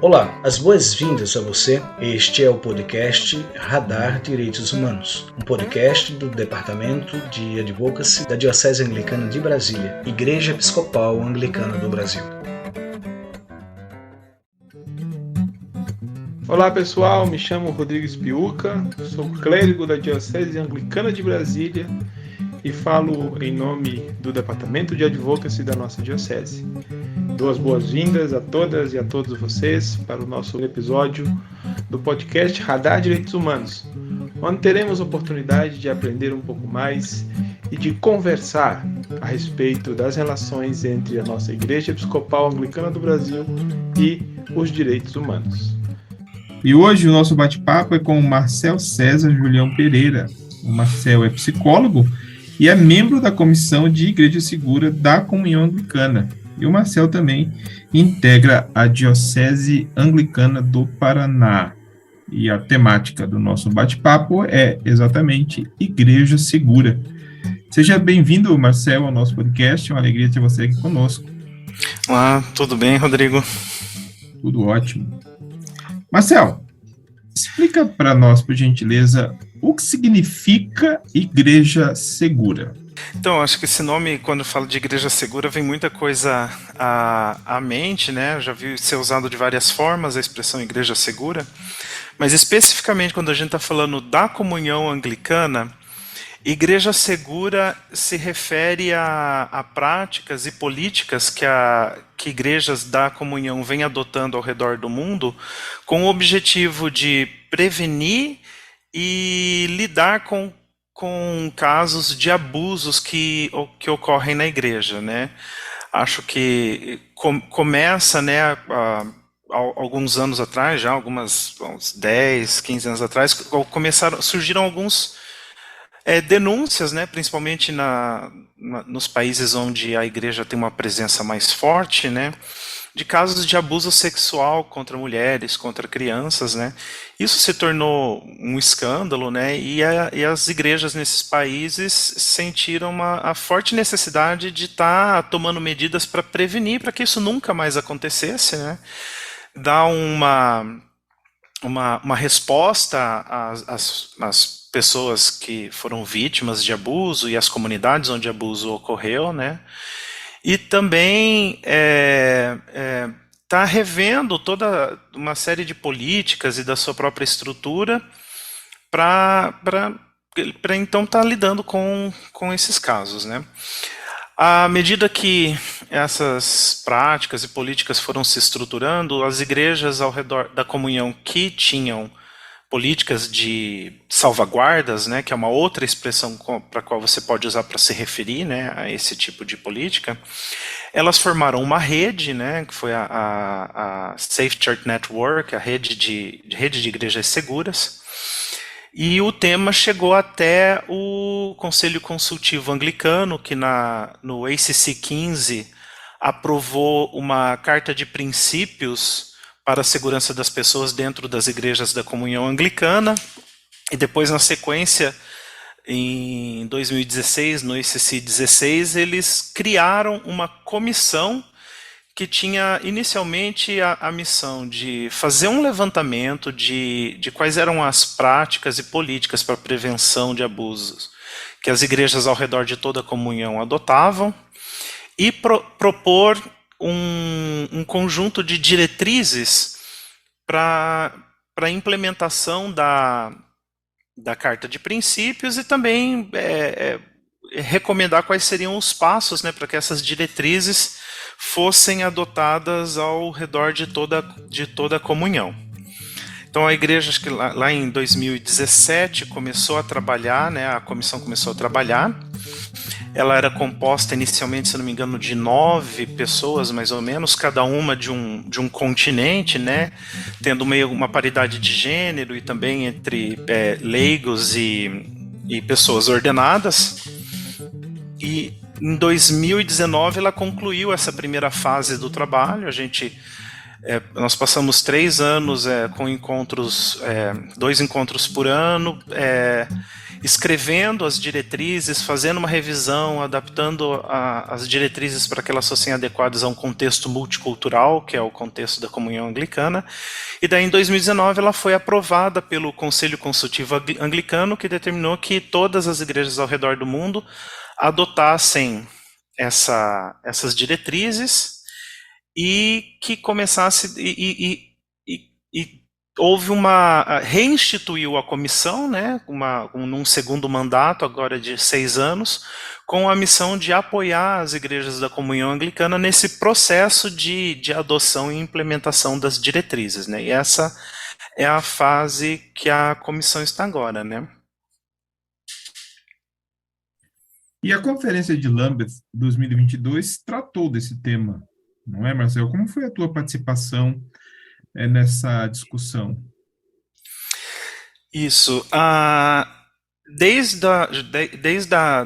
Olá, as boas-vindas a você. Este é o podcast Radar Direitos Humanos, um podcast do Departamento de Advocacy da Diocese Anglicana de Brasília, Igreja Episcopal Anglicana do Brasil. Olá pessoal, me chamo Rodrigo Espiuca, sou clérigo da Diocese Anglicana de Brasília e falo em nome do Departamento de Advocacy da nossa Diocese. Dou as boas-vindas a todas e a todos vocês para o nosso episódio do podcast Radar Direitos Humanos, onde teremos a oportunidade de aprender um pouco mais e de conversar a respeito das relações entre a nossa Igreja Episcopal Anglicana do Brasil e os direitos humanos. E hoje o nosso bate-papo é com o Marcel César Julião Pereira. O Marcel é psicólogo e é membro da Comissão de Igreja Segura da Comunhão Anglicana. E o Marcel também integra a Diocese Anglicana do Paraná. E a temática do nosso bate-papo é exatamente Igreja Segura. Seja bem-vindo, Marcel, ao nosso podcast. É uma alegria ter você aqui conosco. Olá, tudo bem, Rodrigo? Tudo ótimo. Marcel, explica para nós, por gentileza, o que significa Igreja Segura. Então, acho que esse nome, quando eu falo de Igreja Segura, vem muita coisa à mente, né? Eu já vi ser usado de várias formas a expressão Igreja Segura, mas especificamente quando a gente está falando da comunhão anglicana, Igreja Segura se refere a práticas e políticas que igrejas da comunhão vêm adotando ao redor do mundo com o objetivo de prevenir e lidar com casos de abusos que ocorrem na igreja, né? Acho que começa, né, alguns anos atrás, já uns 10, 15 anos atrás, surgiram alguns denúncias, né, principalmente nos países onde a igreja tem uma presença mais forte, né, de casos de abuso sexual contra mulheres, contra crianças, né. Isso se tornou um escândalo, né, e as igrejas nesses países sentiram a forte necessidade de estar tomando medidas para prevenir, para que isso nunca mais acontecesse, né, dar uma resposta às pessoas que foram vítimas de abuso e as comunidades onde abuso ocorreu, né? E também tá revendo toda uma série de políticas e da sua própria estrutura para então estar lidando com esses casos, né? À medida que essas práticas e políticas foram se estruturando, as igrejas ao redor da comunhão que tinham políticas de salvaguardas, né, que é uma outra expressão para a qual você pode usar para se referir, né, a esse tipo de política, elas formaram uma rede, né, que foi a Safe Church Network, a rede de igrejas seguras, e o tema chegou até o Conselho Consultivo Anglicano, que no ACC 15 aprovou uma carta de princípios para a segurança das pessoas dentro das igrejas da comunhão anglicana, e depois, na sequência, em 2016, no ACC 16, eles criaram uma comissão que tinha inicialmente a missão de fazer um levantamento de quais eram as práticas e políticas para prevenção de abusos que as igrejas ao redor de toda a comunhão adotavam e propor um conjunto de diretrizes para a implementação da Carta de Princípios e também recomendar quais seriam os passos, né, para que essas diretrizes fossem adotadas ao redor de toda a comunhão. Então a igreja, acho que lá em 2017, começou a trabalhar, né, a comissão começou a trabalhar. Ela era composta inicialmente, se não me engano, de 9 pessoas, mais ou menos, cada uma de um continente, né, tendo uma paridade de gênero e também entre leigos e pessoas ordenadas. E em 2019 ela concluiu essa primeira fase do trabalho. A gente Nós passamos 3 anos com encontros, 2 encontros por ano, escrevendo as diretrizes, fazendo uma revisão, adaptando as diretrizes para que elas fossem adequadas a um contexto multicultural, que é o contexto da Comunhão Anglicana. E daí, em 2019, ela foi aprovada pelo Conselho Consultivo Anglicano, que determinou que todas as igrejas ao redor do mundo adotassem essas diretrizes e que começasse houve reinstituiu a comissão, né, num segundo mandato, agora de 6 anos, com a missão de apoiar as igrejas da Comunhão Anglicana nesse processo de adoção e implementação das diretrizes, né, e essa é a fase que a comissão está agora, né. E a Conferência de Lambeth 2022 tratou desse tema, não é, Marcelo? Como foi a tua participação nessa discussão? Isso. Desde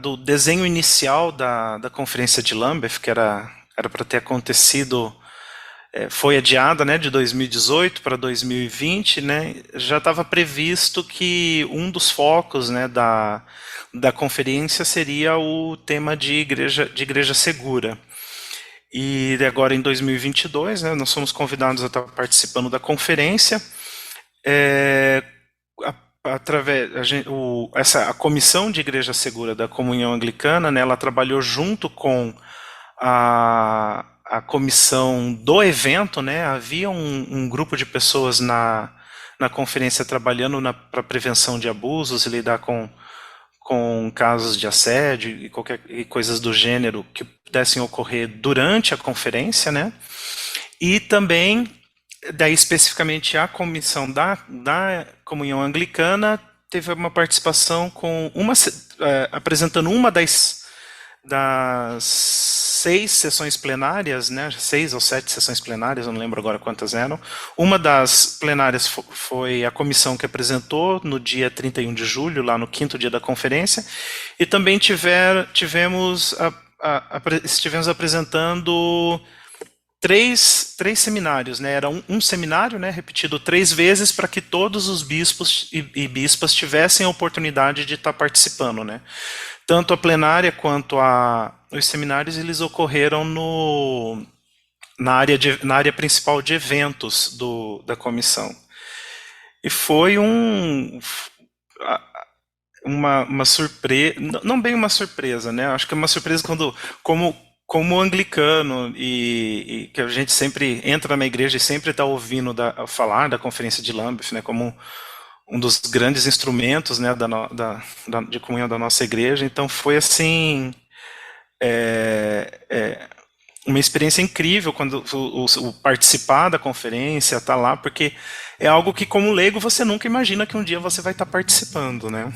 do desenho inicial da Conferência de Lambeth, que era para ter acontecido, foi adiada, né, de 2018 para 2020, né, já estava previsto que um dos focos, né, da conferência seria o tema de igreja segura. E agora em 2022, né, nós fomos convidados a estar participando da conferência. A Comissão de Igreja Segura da Comunhão Anglicana, né, ela trabalhou junto com a comissão do evento, né, havia um grupo de pessoas na conferência trabalhando para prevenção de abusos e lidar com casos de assédio e coisas do gênero que pudessem ocorrer durante a conferência, né? E também, daí especificamente a comissão da Comunhão Anglicana teve uma participação apresentando uma das 6 sessões plenárias, né, 6 ou 7 sessões plenárias, eu não lembro agora quantas eram. Uma das plenárias foi a comissão que apresentou no dia 31 de julho, lá no 5º dia da conferência, e também estivemos apresentando 3 seminários, né, era um seminário, né, repetido 3 vezes para que todos os bispos e bispas tivessem a oportunidade de estar participando, né. Tanto a plenária quanto os seminários, eles ocorreram na área principal de eventos da comissão. E foi uma surpresa, não bem uma surpresa, né? Acho que é uma surpresa como anglicano e que a gente sempre entra na igreja e sempre está ouvindo falar da Conferência de Lambeth, né? Como um dos grandes instrumentos, né, de comunhão da nossa igreja. Então foi assim uma experiência incrível quando o participar da conferência, estar lá, porque é algo que como leigo você nunca imagina que um dia você vai estar participando, né?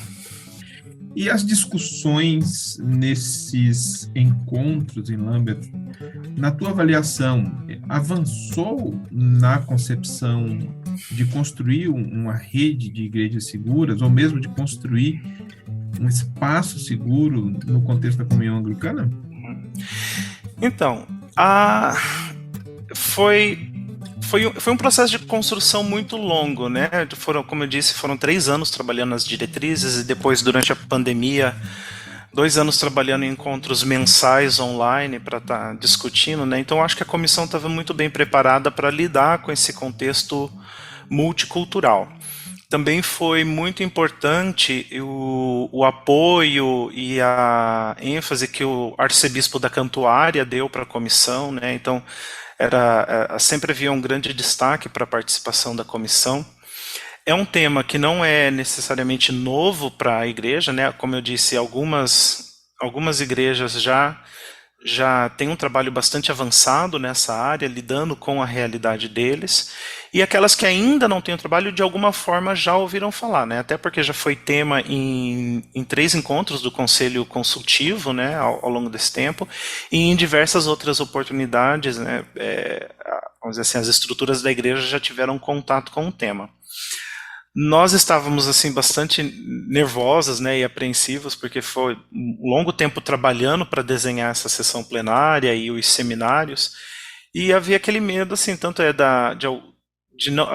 E as discussões nesses encontros em Lambeth, na tua avaliação, avançou na concepção de construir uma rede de igrejas seguras, ou mesmo de construir um espaço seguro no contexto da comunhão anglicana? Então, foi um processo de construção muito longo, né? Como eu disse, foram 3 anos trabalhando nas diretrizes e depois, durante a pandemia, 2 anos trabalhando em encontros mensais online para estar discutindo, né? Então, acho que a comissão estava muito bem preparada para lidar com esse contexto multicultural. Também foi muito importante o apoio e a ênfase que o arcebispo da Cantuária deu para a comissão, né? Então, sempre havia um grande destaque para a participação da comissão. É um tema que não é necessariamente novo para a igreja, né? Como eu disse, algumas igrejas já têm um trabalho bastante avançado nessa área, lidando com a realidade deles, e aquelas que ainda não têm o trabalho, de alguma forma já ouviram falar, né? Até porque já foi tema em 3 encontros do Conselho Consultivo, né, ao longo desse tempo, e em diversas outras oportunidades, né, vamos dizer assim, as estruturas da igreja já tiveram contato com o tema. Nós estávamos assim bastante nervosas, né, e apreensivos, porque foi um longo tempo trabalhando para desenhar essa sessão plenária e os seminários, E havia aquele medo, assim, tanto de, não,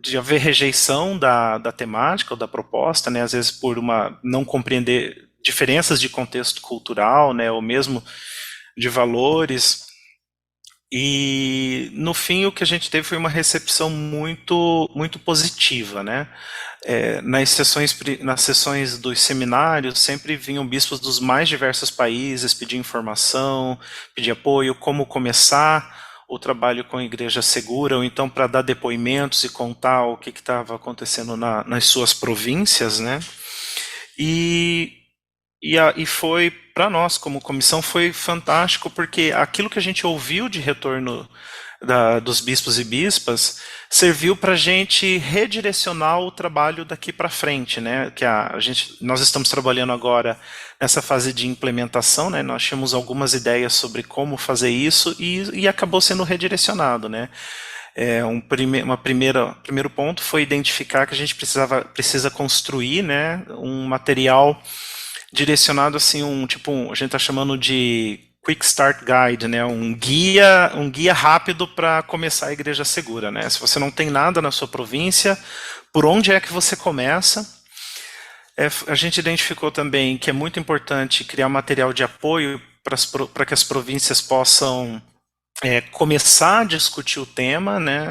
de haver rejeição da temática ou da proposta, né, às vezes por não compreender diferenças de contexto cultural, né, ou mesmo de valores. E no fim o que a gente teve foi uma recepção muito positiva, né? Nas sessões dos seminários sempre vinham bispos dos mais diversos países pedir informação, pedir apoio, como começar o trabalho com a Igreja Segura, ou então para dar depoimentos e contar o que estava acontecendo nas suas províncias, né? E foi, para nós, como comissão, foi fantástico, porque aquilo que a gente ouviu de retorno dos bispos e bispas serviu para a gente redirecionar o trabalho daqui para frente, né? Nós estamos trabalhando agora nessa fase de implementação, né? Nós tínhamos algumas ideias sobre como fazer isso e acabou sendo redirecionado, né? Primeiro ponto foi identificar que a gente precisa construir, né, um material direcionado assim, a gente está chamando de Quick Start Guide, né, um guia rápido para começar a Igreja Segura, né? Se você não tem nada na sua província, por onde é que você começa? A gente identificou também que é muito importante criar material de apoio para que as províncias possam começar a discutir o tema, né?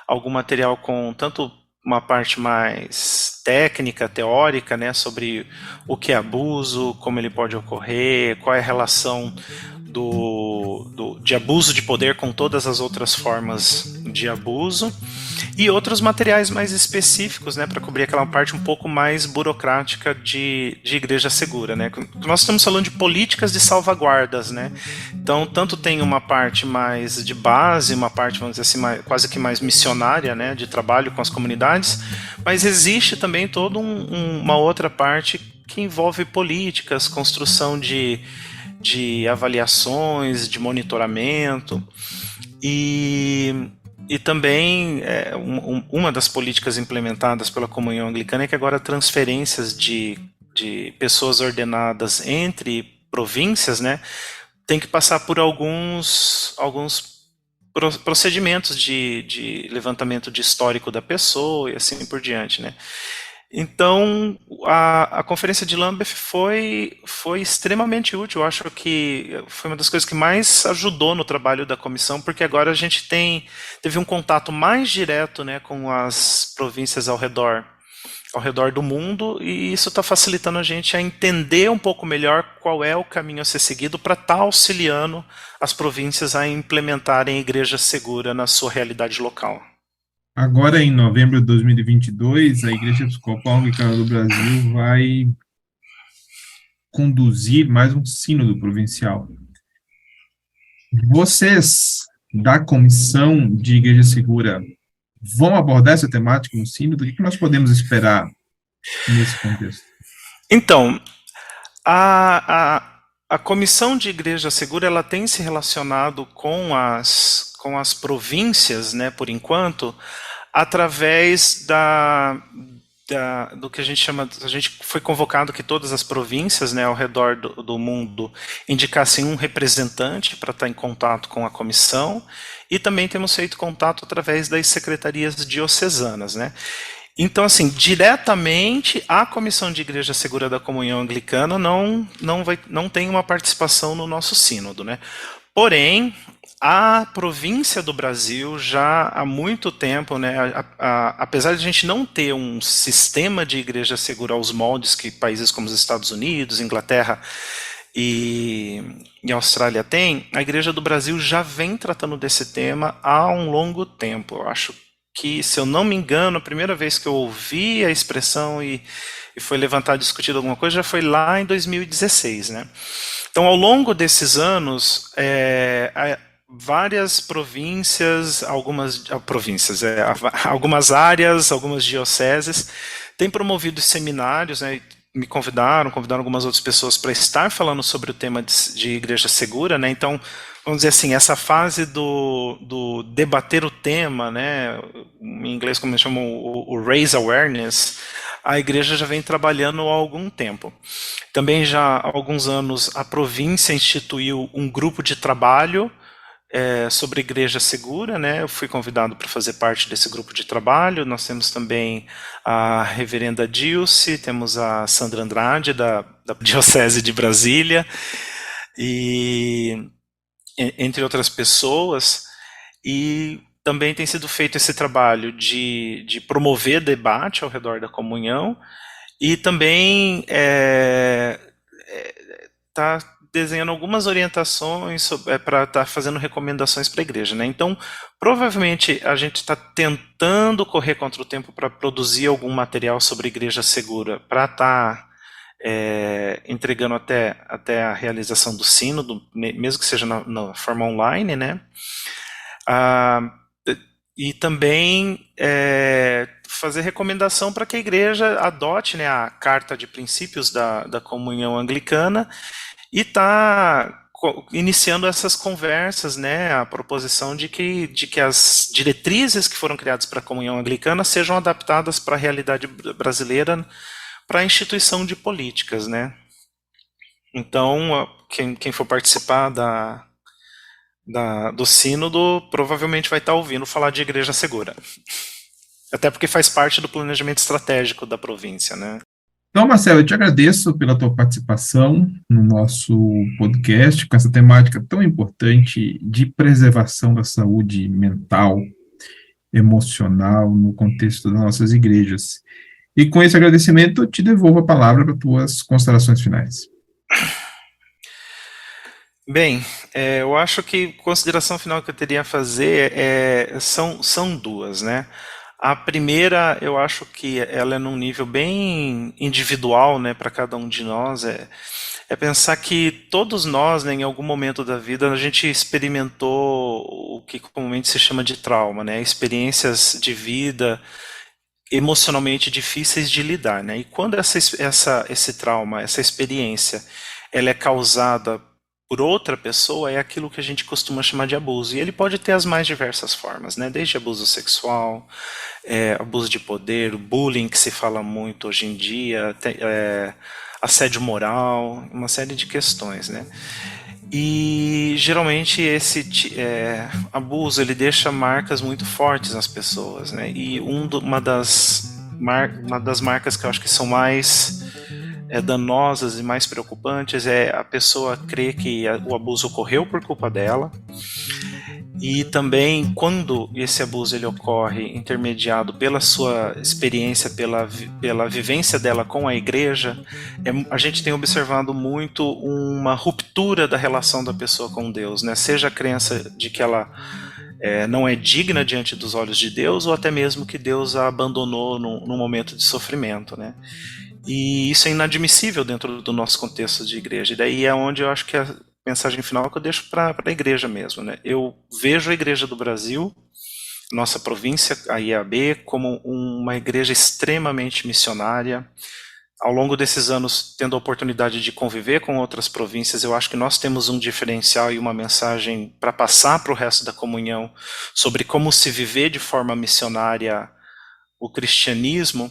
Algum material com tanto uma parte mais técnica, teórica, né, sobre o que é abuso, como ele pode ocorrer, qual é a relação de abuso de poder com todas as outras formas de abuso, e outros materiais mais específicos, né, para cobrir aquela parte um pouco mais burocrática de Igreja Segura, né. Nós estamos falando de políticas de salvaguardas, né, então tanto tem uma parte mais de base, uma parte, vamos dizer assim, quase que mais missionária, né, de trabalho com as comunidades, mas existe também toda uma outra parte que envolve políticas, construção de avaliações, de monitoramento, e também uma das políticas implementadas pela Comunhão Anglicana é que agora transferências de pessoas ordenadas entre províncias, né, tem que passar por alguns procedimentos de levantamento de histórico da pessoa e assim por diante, né. Então, a conferência de Lambeth foi extremamente útil. Eu acho que foi uma das coisas que mais ajudou no trabalho da comissão, porque agora a gente teve um contato mais direto, né, com as províncias ao redor do mundo, e isso está facilitando a gente a entender um pouco melhor qual é o caminho a ser seguido para estar auxiliando as províncias a implementarem a Igreja Segura na sua realidade local. Agora, em novembro de 2022, a Igreja Episcopal Anglicana do Brasil vai conduzir mais um sínodo provincial. Vocês, da Comissão de Igreja Segura, vão abordar essa temática no sínodo? O que nós podemos esperar nesse contexto? Então, a Comissão de Igreja Segura ela tem se relacionado com as províncias, né, por enquanto, através do que a gente chama, a gente foi convocado que todas as províncias, né, ao redor do mundo indicassem um representante para estar em contato com a comissão, e também temos feito contato através das secretarias diocesanas, né. Então, assim, diretamente a Comissão de Igreja Segura da Comunhão Anglicana não tem uma participação no nosso sínodo, né. Porém, a província do Brasil já há muito tempo, né, apesar de a gente não ter um sistema de igreja segura aos moldes que países como os Estados Unidos, Inglaterra e Austrália têm, a Igreja do Brasil já vem tratando desse tema há um longo tempo. Eu acho que, se eu não me engano, a primeira vez que eu ouvi a expressão e foi levantado e discutido alguma coisa já foi lá em 2016, né? Então, ao longo desses anos, várias províncias, algumas áreas, algumas dioceses têm promovido seminários, né? Me convidaram algumas outras pessoas para estar falando sobre o tema de igreja segura, né? Então, vamos dizer assim, essa fase do debater o tema, né? Em inglês, como eles chamam, o raise awareness, a igreja já vem trabalhando há algum tempo. Também já há alguns anos a província instituiu um grupo de trabalho sobre Igreja Segura, né? Eu fui convidado para fazer parte desse grupo de trabalho. Nós temos também a reverenda Dilce, temos a Sandra Andrade, da Diocese de Brasília, e entre outras pessoas, e também tem sido feito esse trabalho de promover debate ao redor da comunhão, e também está desenhando algumas orientações para estar fazendo recomendações para a igreja, né? Então, provavelmente a gente está tentando correr contra o tempo para produzir algum material sobre Igreja Segura, para estar entregando até a realização do sínodo, mesmo que seja na forma online, né? E também fazer recomendação para que a igreja adote, né, a Carta de Princípios da Comunhão Anglicana e está iniciando essas conversas, né, a proposição de que as diretrizes que foram criadas para a Comunhão Anglicana sejam adaptadas para a realidade brasileira, para a instituição de políticas, né. Então, quem for participar do sínodo provavelmente vai estar ouvindo falar de Igreja Segura. Até porque faz parte do planejamento estratégico da província, né. Então, Marcelo, eu te agradeço pela tua participação no nosso podcast com essa temática tão importante de preservação da saúde mental, emocional, no contexto das nossas igrejas. E com esse agradecimento, eu te devolvo a palavra para tuas considerações finais. Bem, eu acho que a consideração final que eu teria a fazer são duas, né? A primeira, eu acho que ela é num nível bem individual, né, para cada um de nós, é pensar que todos nós, né, em algum momento da vida, a gente experimentou o que comumente se chama de trauma, né, experiências de vida emocionalmente difíceis de lidar, né, e quando esse trauma, essa experiência, ela é causada por outra pessoa, é aquilo que a gente costuma chamar de abuso. E ele pode ter as mais diversas formas, né? Desde abuso sexual, abuso de poder, bullying, que se fala muito hoje em dia, assédio moral, uma série de questões, né? E geralmente esse abuso ele deixa marcas muito fortes nas pessoas, né? E uma das marcas que eu acho que são mais danosas e mais preocupantes é a pessoa crer que o abuso ocorreu por culpa dela, e também quando esse abuso ele ocorre intermediado pela sua experiência, pela vivência dela com a igreja, a gente tem observado muito uma ruptura da relação da pessoa com Deus, né? Seja a crença de que ela não é digna diante dos olhos de Deus, ou até mesmo que Deus a abandonou num momento de sofrimento, né? E isso é inadmissível dentro do nosso contexto de igreja. E daí é onde eu acho que a mensagem final que eu deixo para a igreja mesmo, né? Eu vejo a Igreja do Brasil, nossa província, a IAB, como uma igreja extremamente missionária. Ao longo desses anos, tendo a oportunidade de conviver com outras províncias, eu acho que nós temos um diferencial e uma mensagem para passar para o resto da comunhão sobre como se viver de forma missionária o cristianismo.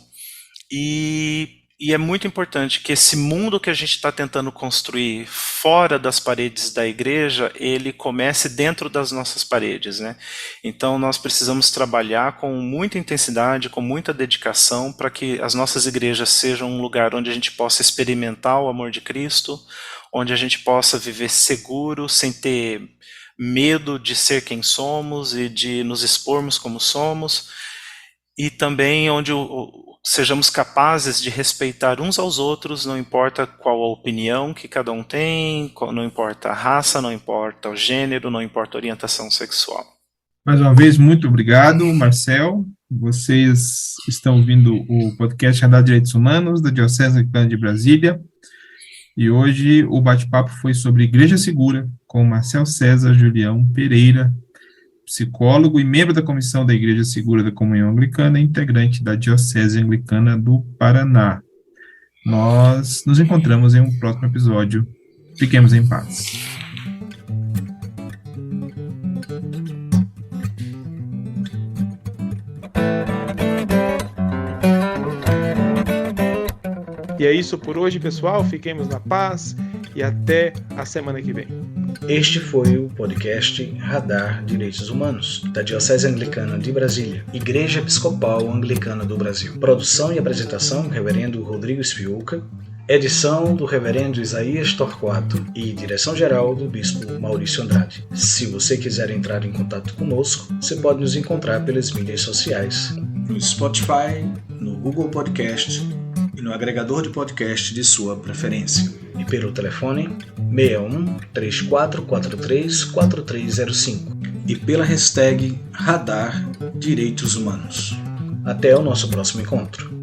E é muito importante que esse mundo que a gente está tentando construir fora das paredes da igreja, ele comece dentro das nossas paredes, né? Então nós precisamos trabalhar com muita intensidade, com muita dedicação, para que as nossas igrejas sejam um lugar onde a gente possa experimentar o amor de Cristo, onde a gente possa viver seguro, sem ter medo de ser quem somos e de nos expormos como somos, e também onde sejamos capazes de respeitar uns aos outros, não importa qual a opinião que cada um tem, não importa a raça, não importa o gênero, não importa a orientação sexual. Mais uma vez, muito obrigado, Marcel. Vocês estão ouvindo o podcast Radar Direitos Humanos, da Diocese Anglicana de Brasília, e hoje o bate-papo foi sobre Igreja Segura, com Marcel César Julião Pereira, psicólogo e membro da Comissão da Igreja Segura da Comunhão Anglicana e integrante da Diocese Anglicana do Paraná. Nós nos encontramos em um próximo episódio. Fiquemos em paz. E é isso por hoje, pessoal. Fiquemos na paz e até a semana que vem. Este foi o podcast Radar Direitos Humanos, da Diocese Anglicana de Brasília, Igreja Episcopal Anglicana do Brasil. Produção e apresentação, Reverendo Rodrigo Spiuca. Edição do Reverendo Isaías Torquato e direção-geral do Bispo Maurício Andrade. Se você quiser entrar em contato conosco, você pode nos encontrar pelas mídias sociais, no Spotify, no Google Podcast e no agregador de podcast de sua preferência. E pelo telefone 61 3443 4305 e pela hashtag Radar Direitos Humanos. Até o nosso próximo encontro.